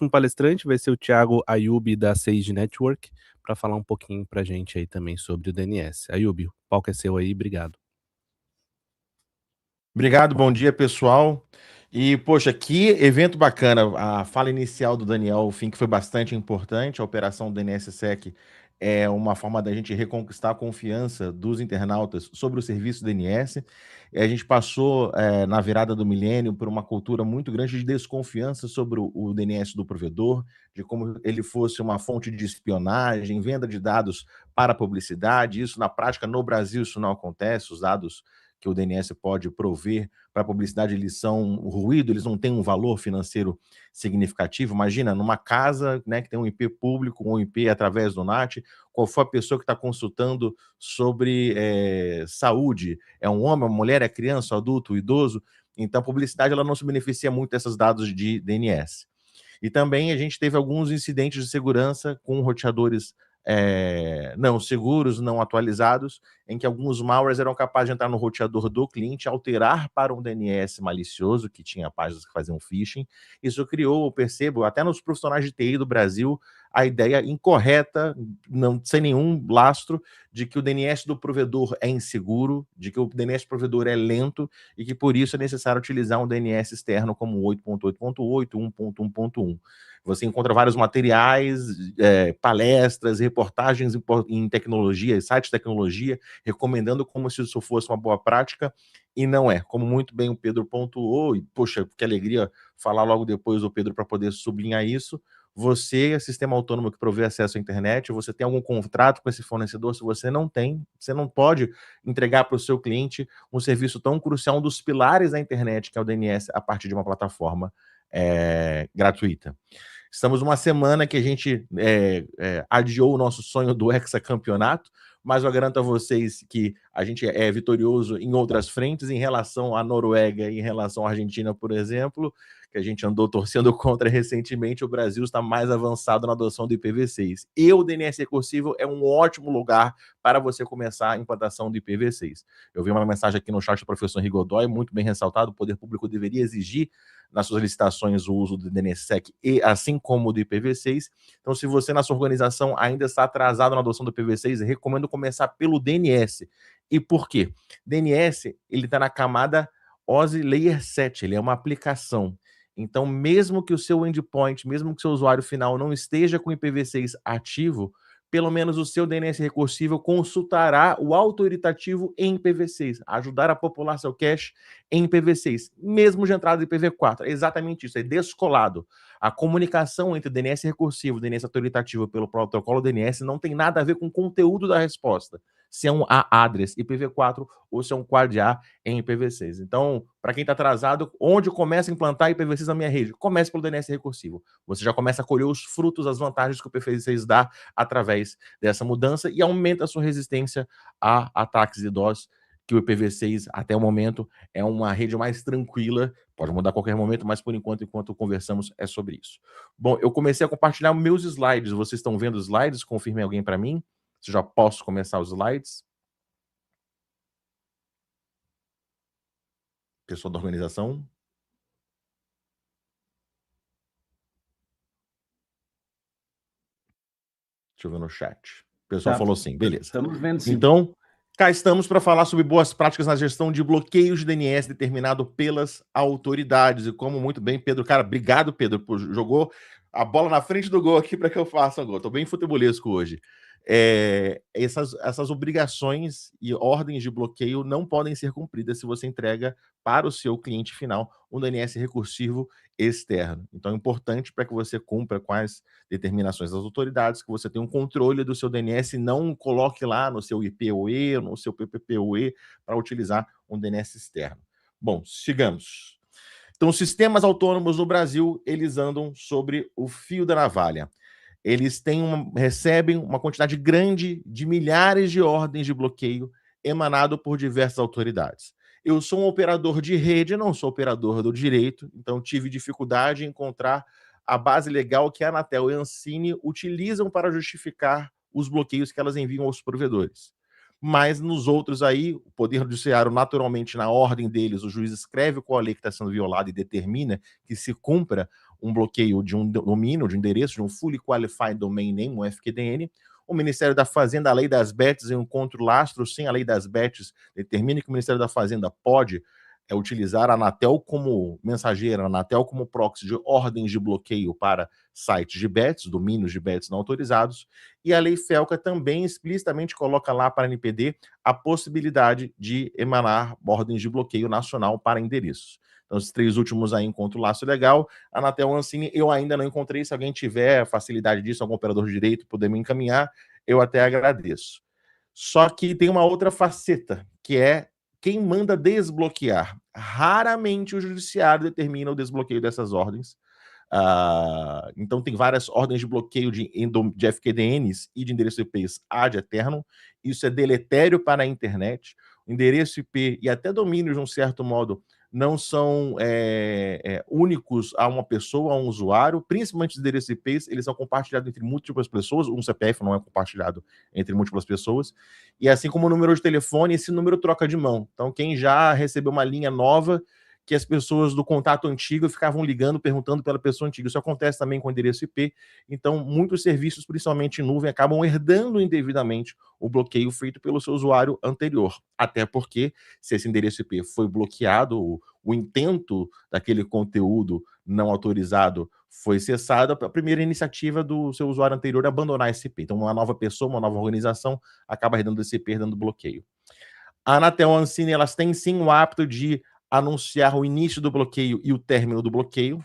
próximo palestrante vai ser o Thiago Ayub da Sage Network, para falar um pouquinho para a gente aí também sobre o DNS. Ayub, o palco é seu aí, obrigado. Obrigado, bom dia, pessoal. E, poxa, que evento bacana. A fala inicial do Daniel Fink foi bastante importante. A operação DNSSEC é uma forma da gente reconquistar a confiança dos internautas sobre o serviço DNS. E a gente passou, na virada do milênio, por uma cultura muito grande de desconfiança sobre o DNS do provedor, de como ele fosse uma fonte de espionagem, venda de dados para publicidade. Isso, na prática, no Brasil, isso não acontece. Os dados que o DNS pode prover para a publicidade, eles são ruído, eles não têm um valor financeiro significativo. Imagina, numa casa, né, que tem um IP público, um IP através do NAT, qual for a pessoa que está consultando sobre saúde, é um homem, uma mulher, é criança, adulto, idoso, então a publicidade ela não se beneficia muito desses dados de DNS. E também a gente teve alguns incidentes de segurança com roteadores não seguros, não atualizados, em que alguns malwares eram capazes de entrar no roteador do cliente, alterar para um DNS malicioso, que tinha páginas que faziam phishing. Isso criou, eu percebo, até nos profissionais de TI do Brasil, a ideia incorreta, não, sem nenhum lastro, de que o DNS do provedor é inseguro, de que o DNS do provedor é lento e que por isso é necessário utilizar um DNS externo como 8.8.8, 1.1.1. Você encontra vários materiais, palestras, reportagens em tecnologia, sites de tecnologia, recomendando como se isso fosse uma boa prática, e não é. Como muito bem o Pedro pontuou, e poxa, que alegria falar logo depois do Pedro para poder sublinhar isso. Você, sistema autônomo que provê acesso à internet, você tem algum contrato com esse fornecedor? Se você não tem, você não pode entregar para o seu cliente um serviço tão crucial, um dos pilares da internet, que é o DNS, a partir de uma plataforma gratuita. Estamos numa semana que a gente adiou o nosso sonho do hexacampeonato, mas eu garanto a vocês que a gente é vitorioso em outras frentes, em relação à Noruega e em relação à Argentina, por exemplo, que a gente andou torcendo contra recentemente. O Brasil está mais avançado na adoção do IPv6. E o DNS recursivo é um ótimo lugar para você começar a implantação do IPv6. Eu vi uma mensagem aqui no chat do professor Henrique Godoy, muito bem ressaltado: o poder público deveria exigir nas suas licitações o uso do DNSSEC, e assim como do IPv6. Então, se você na sua organização ainda está atrasado na adoção do IPv6, recomendo começar pelo DNS. E por quê? DNS, ele está na camada OSI Layer 7, ele é uma aplicação. Então, mesmo que o seu endpoint, mesmo que o seu usuário final não esteja com o IPv6 ativo, pelo menos o seu DNS recursivo consultará o autoritativo em IPv6, ajudar a popular seu cache em IPv6, mesmo de entrada de IPv4. É exatamente isso, é descolado. A comunicação entre DNS recursivo e DNS autoritativo pelo protocolo DNS não tem nada a ver com o conteúdo da resposta, se é um A-address IPv4 ou se é um quad A em IPv6. Então, para quem está atrasado, onde começa a implantar IPv6 na minha rede? Comece pelo DNS recursivo. Você já começa a colher os frutos, as vantagens que o IPv6 dá através dessa mudança e aumenta a sua resistência a ataques de DOS, que o IPv6, até o momento, é uma rede mais tranquila. Pode mudar a qualquer momento, mas por enquanto conversamos, é sobre isso. Bom, eu comecei a compartilhar meus slides. Vocês estão vendo os slides? Confirme alguém para mim. Se já posso começar os slides. Pessoal da organização. Deixa eu ver no chat. O pessoal falou sim, beleza. Estamos vendo sim. Então, cá estamos para falar sobre boas práticas na gestão de bloqueios de DNS determinado pelas autoridades. E como muito bem, Pedro, cara, obrigado, Pedro, por jogou a bola na frente do gol aqui para que eu faça o gol. Estou bem futebolesco hoje. Essas obrigações e ordens de bloqueio não podem ser cumpridas se você entrega para o seu cliente final um DNS recursivo externo. Então é importante, para que você cumpra com as determinações das autoridades, que você tenha um controle do seu DNS e não coloque lá no seu IPOE, no seu PPPoE, para utilizar um DNS externo. Bom, sigamos. Então, os sistemas autônomos no Brasil, eles andam sobre o fio da navalha. Eles recebem uma quantidade grande de milhares de ordens de bloqueio emanado por diversas autoridades. Eu sou um operador de rede, não sou operador do direito, então tive dificuldade em encontrar a base legal que a Anatel e a Ancine utilizam para justificar os bloqueios que elas enviam aos provedores. Mas nos outros aí, o Poder Judiciário, naturalmente, na ordem deles, o juiz escreve qual a lei que está sendo violada e determina que se cumpra um bloqueio de um domínio, de um endereço, de um Fully Qualified Domain Name, um FQDN. O Ministério da Fazenda, a lei das bets, em um contra-lastro, sim, a lei das bets determina que o Ministério da Fazenda pode utilizar a Anatel como mensageira, a Anatel como proxy de ordens de bloqueio para sites de bets, domínios de bets não autorizados, e a lei FELCA também explicitamente coloca lá para a NPD a possibilidade de emanar ordens de bloqueio nacional para endereços. Então, esses 3 últimos aí encontro o laço legal. A Anatel Ancine eu ainda não encontrei. Se alguém tiver facilidade disso, algum operador de direito puder me encaminhar, eu até agradeço. Só que tem uma outra faceta, que é quem manda desbloquear. Raramente o judiciário determina o desbloqueio dessas ordens. Então tem várias ordens de bloqueio de FQDNs e de endereço IPs ad eternum. Isso é deletério para a internet. O endereço IP e até domínios, de um certo modo, não são únicos a uma pessoa, a um usuário, principalmente os endereços IPs, eles são compartilhados entre múltiplas pessoas, um CPF não é compartilhado entre múltiplas pessoas, e assim como o número de telefone, esse número troca de mão. Então, quem já recebeu uma linha nova, que as pessoas do contato antigo ficavam ligando, perguntando pela pessoa antiga. Isso acontece também com o endereço IP. Então, muitos serviços, principalmente em nuvem, acabam herdando indevidamente o bloqueio feito pelo seu usuário anterior. Até porque, se esse endereço IP foi bloqueado, o intento daquele conteúdo não autorizado foi cessado, a primeira iniciativa do seu usuário anterior é abandonar esse IP. Então, uma nova pessoa, uma nova organização, acaba herdando esse IP, herdando bloqueio. A Anatel Ancine, elas têm sim o hábito de anunciar o início do bloqueio e o término do bloqueio.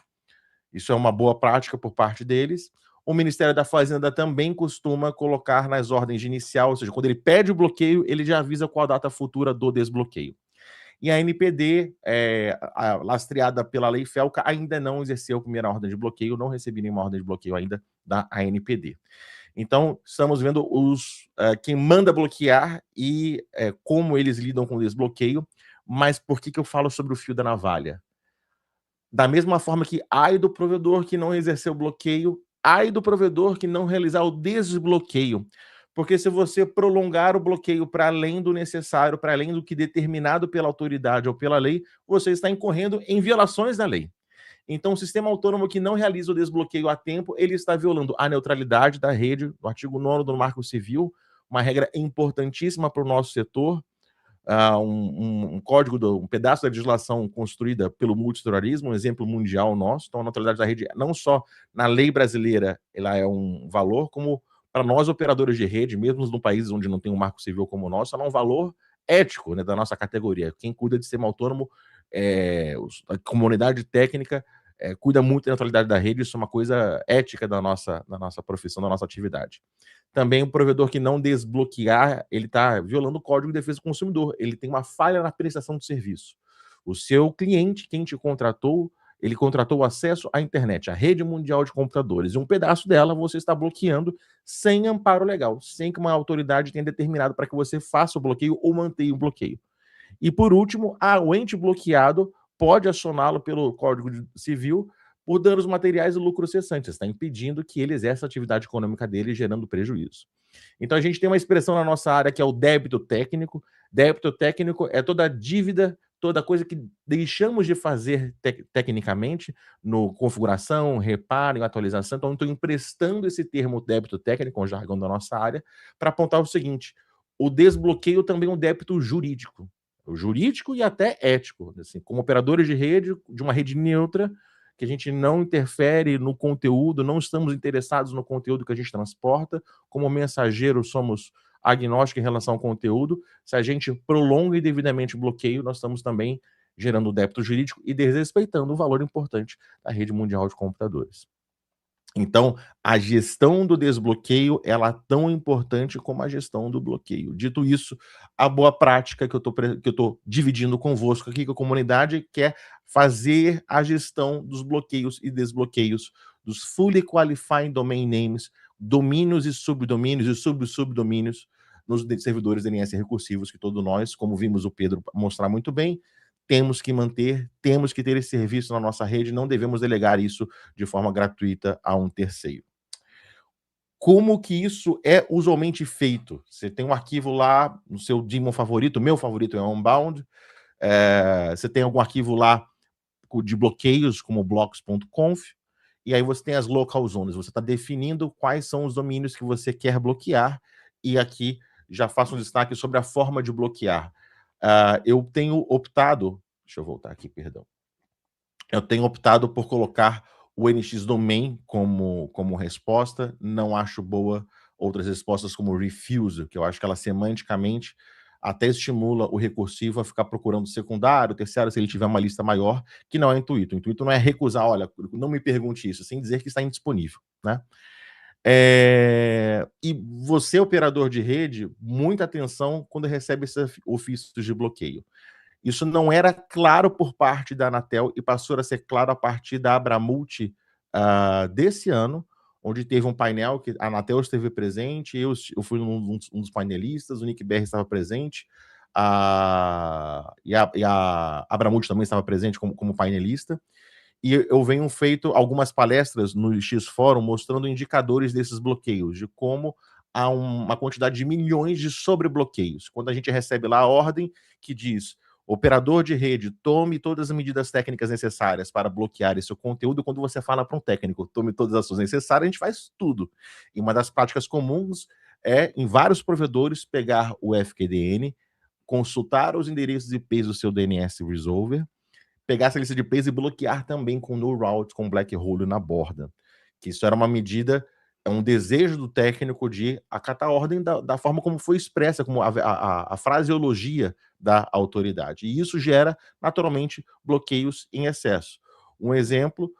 Isso é uma boa prática por parte deles. O Ministério da Fazenda também costuma colocar nas ordens de inicial, ou seja, quando ele pede o bloqueio, ele já avisa qual a data futura do desbloqueio. E a NPD, lastreada pela lei FELCA, ainda não exerceu a primeira ordem de bloqueio, não recebi nenhuma ordem de bloqueio ainda da ANPD. Então, estamos vendo quem manda bloquear e como eles lidam com o desbloqueio. Mas por que eu falo sobre o fio da navalha? Da mesma forma que ai do provedor que não exerceu o bloqueio, ai do provedor que não realizar o desbloqueio. Porque se você prolongar o bloqueio para além do necessário, para além do que determinado pela autoridade ou pela lei, você está incorrendo em violações da lei. Então, o sistema autônomo que não realiza o desbloqueio a tempo, ele está violando a neutralidade da rede, o artigo 9º do Marco Civil, uma regra importantíssima para o nosso setor, um código, um pedaço da legislação construída pelo multilateralismo, um exemplo mundial nosso. Então, a neutralidade da rede, não só na lei brasileira, ela é um valor, como para nós operadores de rede, mesmo num país onde não tem um marco civil como o nosso, ela é um valor ético, né, da nossa categoria. Quem cuida de sistema autônomo, a comunidade técnica, cuida muito da neutralidade da rede. Isso é uma coisa ética da nossa profissão, da nossa atividade. Também o provedor que não desbloquear, ele está violando o Código de Defesa do Consumidor. Ele tem uma falha na prestação de serviço. O seu cliente, quem te contratou, ele contratou o acesso à internet, à rede mundial de computadores, e um pedaço dela você está bloqueando sem amparo legal, sem que uma autoridade tenha determinado para que você faça o bloqueio ou mantenha o bloqueio. E por último, o ente bloqueado pode acioná-lo pelo Código Civil por danos materiais e lucro cessante. Você está impedindo que ele exerça a atividade econômica dele, gerando prejuízo. Então, a gente tem uma expressão na nossa área que é o débito técnico. Débito técnico é toda dívida, toda coisa que deixamos de fazer tecnicamente no configuração, reparo, atualização. Então, estou emprestando esse termo débito técnico, o jargão da nossa área, para apontar o seguinte: o desbloqueio também é um débito jurídico. Jurídico e até ético. Assim, como operadores de rede, de uma rede neutra, que a gente não interfere no conteúdo, não estamos interessados no conteúdo que a gente transporta. Como mensageiro, somos agnósticos em relação ao conteúdo. Se a gente prolonga indevidamente o bloqueio, nós estamos também gerando débito jurídico e desrespeitando o valor importante da rede mundial de computadores. Então, a gestão do desbloqueio, ela é tão importante como a gestão do bloqueio. Dito isso, a boa prática que eu estou dividindo convosco aqui com a comunidade, que é fazer a gestão dos bloqueios e desbloqueios dos Fully Qualified Domain Names, domínios e subdomínios nos servidores DNS recursivos que todos nós, como vimos o Pedro mostrar muito bem, temos que manter, temos que ter esse serviço na nossa rede, não devemos delegar isso de forma gratuita a um terceiro. Como que isso é usualmente feito? Você tem um arquivo lá no seu daemon favorito, meu favorito é Unbound, você tem algum arquivo lá de bloqueios, como blocks.conf, e aí você tem as local zones, você está definindo quais são os domínios que você quer bloquear, e aqui já faço um destaque sobre a forma de bloquear. Eu tenho optado, deixa eu voltar aqui, perdão. Eu tenho optado por colocar o NX domain como resposta, não acho boa outras respostas como refuse, que eu acho que ela semanticamente até estimula o recursivo a ficar procurando secundário, terciário, se ele tiver uma lista maior, que não é intuito. O intuito não é recusar, olha, não me pergunte isso, sem dizer que está indisponível, né? E você, operador de rede, muita atenção quando recebe esses ofícios de bloqueio. Isso não era claro por parte da Anatel e passou a ser claro a partir da Abramult desse ano, onde teve um painel que a Anatel esteve presente, eu fui um dos painelistas, o Nick BR estava presente, e a Abramult também estava presente como painelista, e eu venho feito algumas palestras no X-Fórum mostrando indicadores desses bloqueios, de como há uma quantidade de milhões de sobrebloqueios. Quando a gente recebe lá a ordem que diz: operador de rede, tome todas as medidas técnicas necessárias para bloquear esse conteúdo. Quando você fala para um técnico, tome todas as ações necessárias, a gente faz tudo. E uma das práticas comuns é, em vários provedores, pegar o FQDN, consultar os endereços IPs do seu DNS Resolver, pegar essa lista de IPs e bloquear também com no route, com black hole na borda. Que isso era uma medida, é um desejo do técnico de acatar a ordem da forma como foi expressa, como a fraseologia da autoridade. E isso gera, naturalmente, bloqueios em excesso. Um exemplo,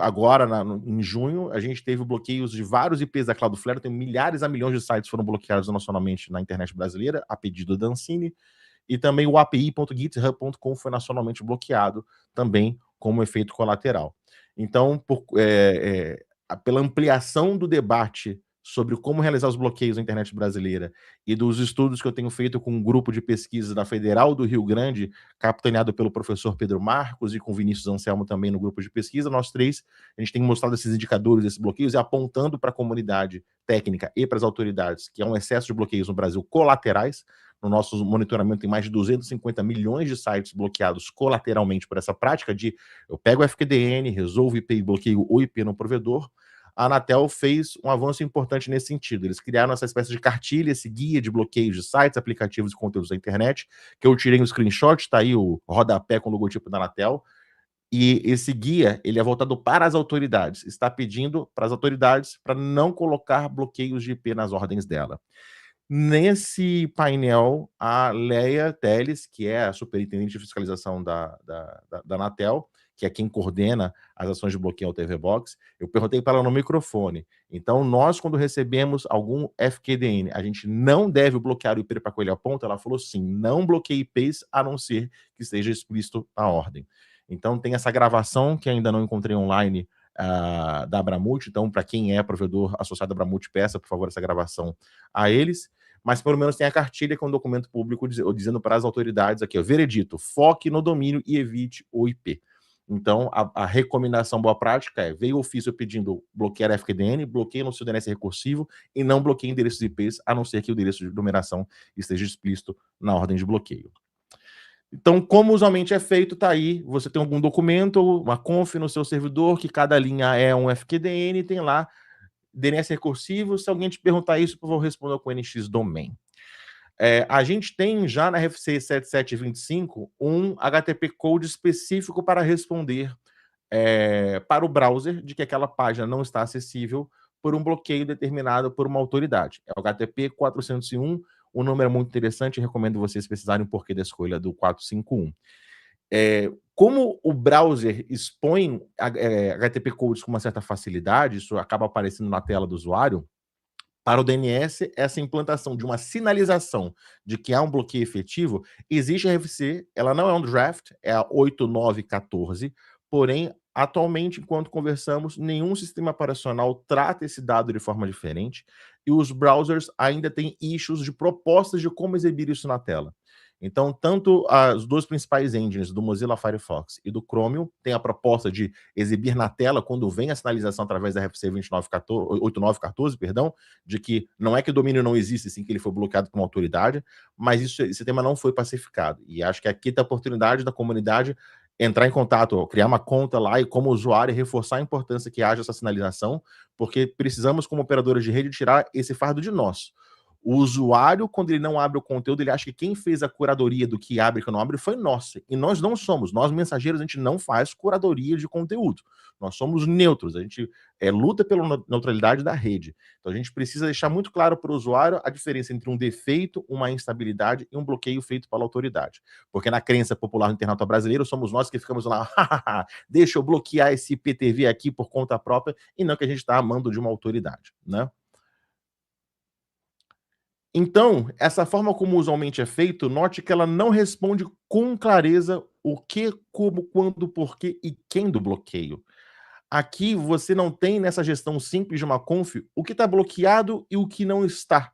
agora, em junho, a gente teve bloqueios de vários IPs da Cloudflare, tem milhares a milhões de sites foram bloqueados nacionalmente na internet brasileira, a pedido da Ancine, e também o api.github.com foi nacionalmente bloqueado, também como efeito colateral. Então, pela ampliação do debate sobre como realizar os bloqueios na internet brasileira e dos estudos que eu tenho feito com um grupo de pesquisa da Federal do Rio Grande, capitaneado pelo professor Pedro Marcos e com Vinícius Anselmo também no grupo de pesquisa, nós três, a gente tem mostrado esses indicadores, esses bloqueios, e apontando para a comunidade técnica e para as autoridades que há um excesso de bloqueios no Brasil colaterais. No nosso monitoramento tem mais de 250 milhões de sites bloqueados colateralmente por essa prática de eu pego o FQDN, resolvo IP e bloqueio o IP no provedor. A Anatel fez um avanço importante nesse sentido. Eles criaram essa espécie de cartilha, esse guia de bloqueios de sites, aplicativos e conteúdos da internet, que eu tirei um screenshot, está aí o rodapé com o logotipo da Anatel. E esse guia, ele é voltado para as autoridades. Está pedindo para as autoridades para não colocar bloqueios de IP nas ordens dela. Nesse painel, a Leia Teles, que é a superintendente de fiscalização da Anatel, que é quem coordena as ações de bloqueio ao TV Box, eu perguntei para ela no microfone. Então, nós, quando recebemos algum FQDN, a gente não deve bloquear o IP para coelho a ponta? Ela falou sim, não bloqueie IPs, a não ser que esteja explícito na ordem. Então, tem essa gravação que ainda não encontrei online da Abramult. Então, para quem é provedor associado à Abramult, peça, por favor, essa gravação a eles. Mas pelo menos tem a cartilha, que é um documento público dizendo para as autoridades aqui, ó, veredito, foque no domínio e evite o IP. Então, a recomendação boa prática é, veio o ofício pedindo bloquear FQDN, bloqueie no seu DNS recursivo e não bloqueie endereços IPs, a não ser que o endereço de numeração esteja explícito na ordem de bloqueio. Então, como usualmente é feito, tá aí, você tem algum documento, uma conf no seu servidor, que cada linha é um FQDN, tem lá DNS recursivo. Se alguém te perguntar isso, eu vou responder com NX Domain. A gente tem já na RFC 7725 um HTTP code específico para responder para o browser de que aquela página não está acessível por um bloqueio determinado por uma autoridade. É o HTTP 401, o número é muito interessante, recomendo vocês pesquisarem o porquê da escolha do 451. Como o browser expõe HTTP codes com uma certa facilidade, isso acaba aparecendo na tela do usuário, para o DNS, essa implantação de uma sinalização de que há um bloqueio efetivo, existe a RFC, ela não é um draft, é a 8914, porém, atualmente, enquanto conversamos, nenhum sistema operacional trata esse dado de forma diferente, e os browsers ainda têm issues de propostas de como exibir isso na tela. Então, tanto as duas principais engines do Mozilla Firefox e do Chromium têm a proposta de exibir na tela quando vem a sinalização através da RFC 8914, perdão, de que não é que o domínio não existe, sim que ele foi bloqueado por uma autoridade, mas esse tema não foi pacificado. E acho que aqui está a oportunidade da comunidade entrar em contato, criar uma conta lá e como usuário reforçar a importância que haja essa sinalização, porque precisamos como operadores de rede tirar esse fardo de nós. O usuário, quando ele não abre o conteúdo, ele acha que quem fez a curadoria do que abre e que não abre foi nossa. E nós não somos. Nós, mensageiros, a gente não faz curadoria de conteúdo. Nós somos neutros. A gente luta pela neutralidade da rede. Então a gente precisa deixar muito claro para o usuário a diferença entre um defeito, uma instabilidade e um bloqueio feito pela autoridade. Porque na crença popular do internauta brasileiro, somos nós que ficamos lá, deixa eu bloquear esse IPTV aqui por conta própria, e não que a gente está amando de uma autoridade, né? Então, essa forma como usualmente é feito, note que ela não responde com clareza o que, como, quando, porquê e quem do bloqueio. Aqui você não tem nessa gestão simples de uma conf o que está bloqueado e o que não está.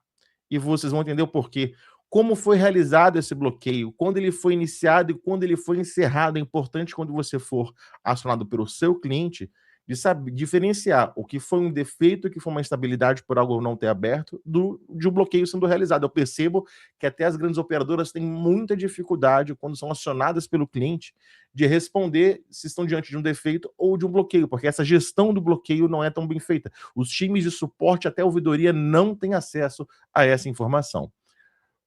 E vocês vão entender o porquê. Como foi realizado esse bloqueio, quando ele foi iniciado e quando ele foi encerrado. É importante quando você for acionado pelo seu cliente de saber diferenciar o que foi um defeito, o que foi uma instabilidade por algo não ter aberto, de um bloqueio sendo realizado. Eu percebo que até as grandes operadoras têm muita dificuldade, quando são acionadas pelo cliente, de responder se estão diante de um defeito ou de um bloqueio, porque essa gestão do bloqueio não é tão bem feita. Os times de suporte, até a ouvidoria, não têm acesso a essa informação.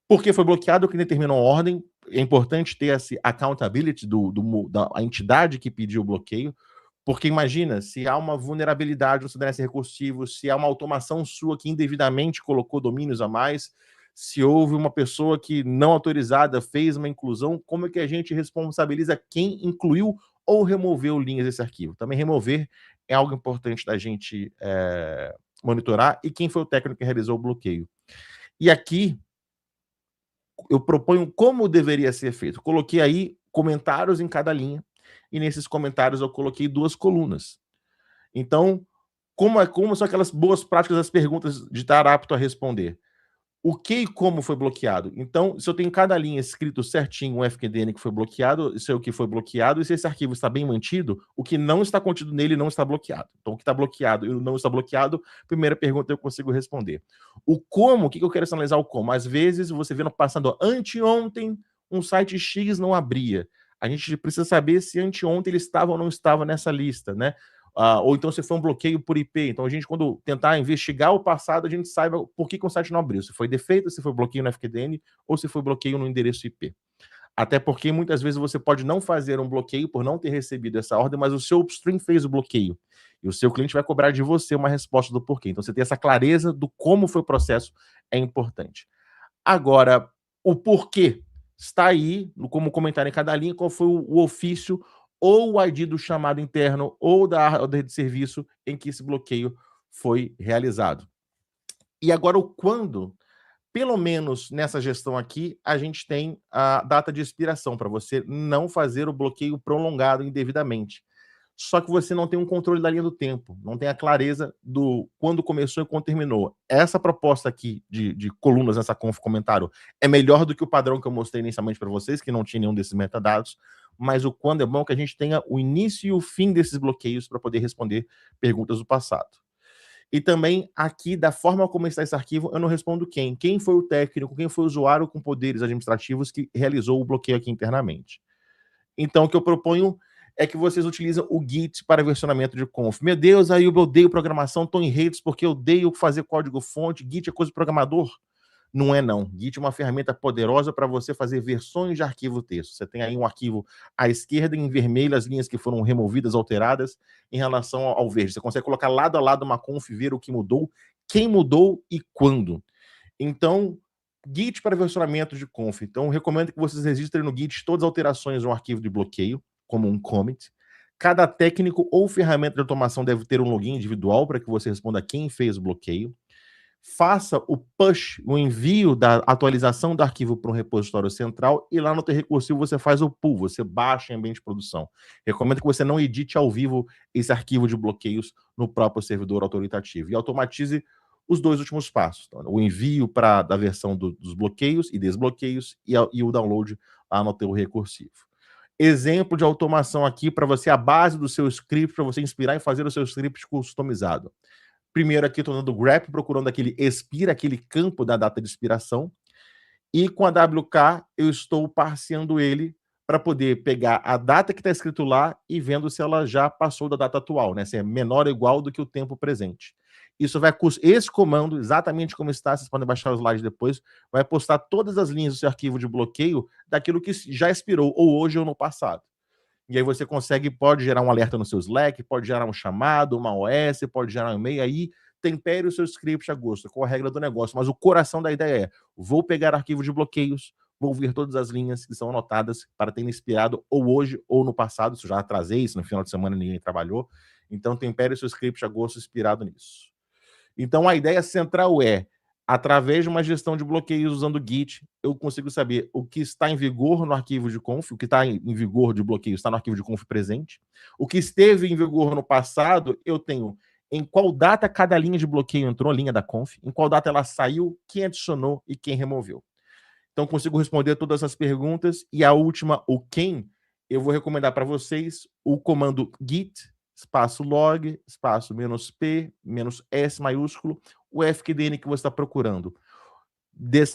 Porque foi bloqueado, que determina a ordem. É importante ter esse accountability da entidade que pediu o bloqueio, porque imagina, se há uma vulnerabilidade no CDNS recursivo, se há uma automação sua que indevidamente colocou domínios a mais, se houve uma pessoa que não autorizada fez uma inclusão, como é que a gente responsabiliza quem incluiu ou removeu linhas desse arquivo? Também remover é algo importante da gente monitorar, e quem foi o técnico que realizou o bloqueio. E aqui eu proponho como deveria ser feito. Coloquei aí comentários em cada linha, e nesses comentários eu coloquei 2 colunas. Então, como são aquelas boas práticas das perguntas de estar apto a responder? O que e como foi bloqueado? Então, se eu tenho em cada linha escrito certinho o FQDN que foi bloqueado, isso é o que foi bloqueado, e se esse arquivo está bem mantido, o que não está contido nele não está bloqueado. Então, o que está bloqueado e o não está bloqueado, primeira pergunta eu consigo responder. O como, o que eu quero analisar o como? Às vezes, você vê no passado, anteontem, um site X não abria. A gente precisa saber se anteontem ele estava ou não estava nessa lista, né? Ou então se foi um bloqueio por IP. Então a gente, quando tentar investigar o passado, a gente saiba por que o site não abriu. Se foi defeito, se foi bloqueio no FQDN ou se foi bloqueio no endereço IP. Até porque muitas vezes você pode não fazer um bloqueio por não ter recebido essa ordem, mas o seu upstream fez o bloqueio. E o seu cliente vai cobrar de você uma resposta do porquê. Então você ter essa clareza do como foi o processo é importante. Agora, o porquê está aí, como comentário em cada linha, qual foi o ofício ou o ID do chamado interno ou da ordem de serviço em que esse bloqueio foi realizado. E agora o quando, pelo menos nessa gestão aqui, a gente tem a data de expiração para você não fazer o bloqueio prolongado indevidamente. Só que você não tem um controle da linha do tempo, não tem a clareza do quando começou e quando terminou. Essa proposta aqui de colunas nessa conf comentário é melhor do que o padrão que eu mostrei inicialmente para vocês, que não tinha nenhum desses metadados, mas o quando é bom que a gente tenha o início e o fim desses bloqueios para poder responder perguntas do passado. E também aqui, da forma como está esse arquivo, eu não respondo quem. Quem foi o técnico, quem foi o usuário com poderes administrativos que realizou o bloqueio aqui internamente. Então, o que eu proponho é que vocês utilizem o Git para versionamento de conf. Meu Deus, aí eu odeio programação, estou em redes porque eu odeio fazer código-fonte. Git é coisa de programador? Não é não. Git é uma ferramenta poderosa para você fazer versões de arquivo texto. Você tem aí um arquivo à esquerda, em vermelho, as linhas que foram removidas, alteradas, em relação ao verde. Você consegue colocar lado a lado uma conf, ver o que mudou, quem mudou e quando. Então, Git para versionamento de conf. Então, recomendo que vocês registrem no Git todas as alterações no arquivo de bloqueio, como um commit. Cada técnico ou ferramenta de automação deve ter um login individual para que você responda quem fez o bloqueio. Faça o push, o envio da atualização do arquivo para um repositório central, e lá no teu recursivo você faz o pull, você baixa em ambiente de produção. Recomendo que você não edite ao vivo esse arquivo de bloqueios no próprio servidor autoritativo, e automatize os 2 últimos passos. Então, o envio da versão dos bloqueios e desbloqueios, e o download lá no teu recursivo. Exemplo de automação aqui para você, a base do seu script, para você inspirar e fazer o seu script customizado. Primeiro aqui estou dando grep, procurando aquele expira, aquele campo da data de expiração. E com a WK eu estou parseando ele para poder pegar a data que está escrito lá e vendo se ela já passou da data atual, né? Se é menor ou igual do que o tempo presente. Esse comando, exatamente como está, vocês podem baixar os slides depois, vai postar todas as linhas do seu arquivo de bloqueio daquilo que já expirou, ou hoje ou no passado. E aí você pode gerar um alerta no seu Slack, pode gerar um chamado, uma OS, pode gerar um e-mail, aí tempere o seu script a gosto, com a regra do negócio. Mas o coração da ideia é, vou pegar arquivo de bloqueios, vou ver todas as linhas que são anotadas para terem expirado ou hoje ou no passado, isso já atrasei, isso no final de semana ninguém trabalhou. Então tempere o seu script a gosto inspirado nisso. Então a ideia central é, através de uma gestão de bloqueios usando o Git, eu consigo saber o que está em vigor no arquivo de conf, o que está em vigor de bloqueio está no arquivo de conf presente. O que esteve em vigor no passado, eu tenho em qual data cada linha de bloqueio entrou, linha da conf, em qual data ela saiu, quem adicionou e quem removeu. Então consigo responder todas essas perguntas. E a última, o quem, eu vou recomendar para vocês o comando git espaço log, espaço -p, -s maiúsculo, o FQDN que você está procurando.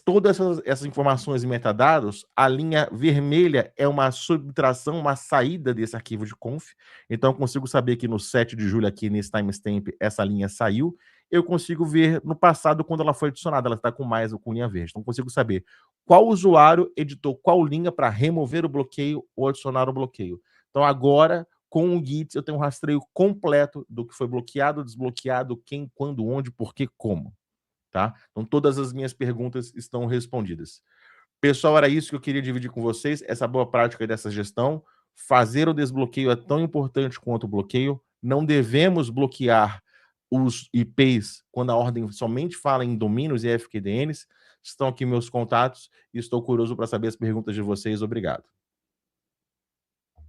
Todas essas informações e metadados, a linha vermelha é uma subtração, uma saída desse arquivo de conf. Então, eu consigo saber que no 7 de julho, aqui nesse timestamp, essa linha saiu. Eu consigo ver no passado, quando ela foi adicionada, ela está com mais ou com linha verde. Então, eu consigo saber qual usuário editou qual linha para remover o bloqueio ou adicionar o bloqueio. Então, agora, com o Git, eu tenho um rastreio completo do que foi bloqueado, desbloqueado, quem, quando, onde, por quê, como. Tá? Então, todas as minhas perguntas estão respondidas. Pessoal, era isso que eu queria dividir com vocês, essa boa prática dessa gestão. Fazer o desbloqueio é tão importante quanto o bloqueio. Não devemos bloquear os IPs quando a ordem somente fala em domínios e FQDNs. Estão aqui meus contatos e estou curioso para saber as perguntas de vocês. Obrigado.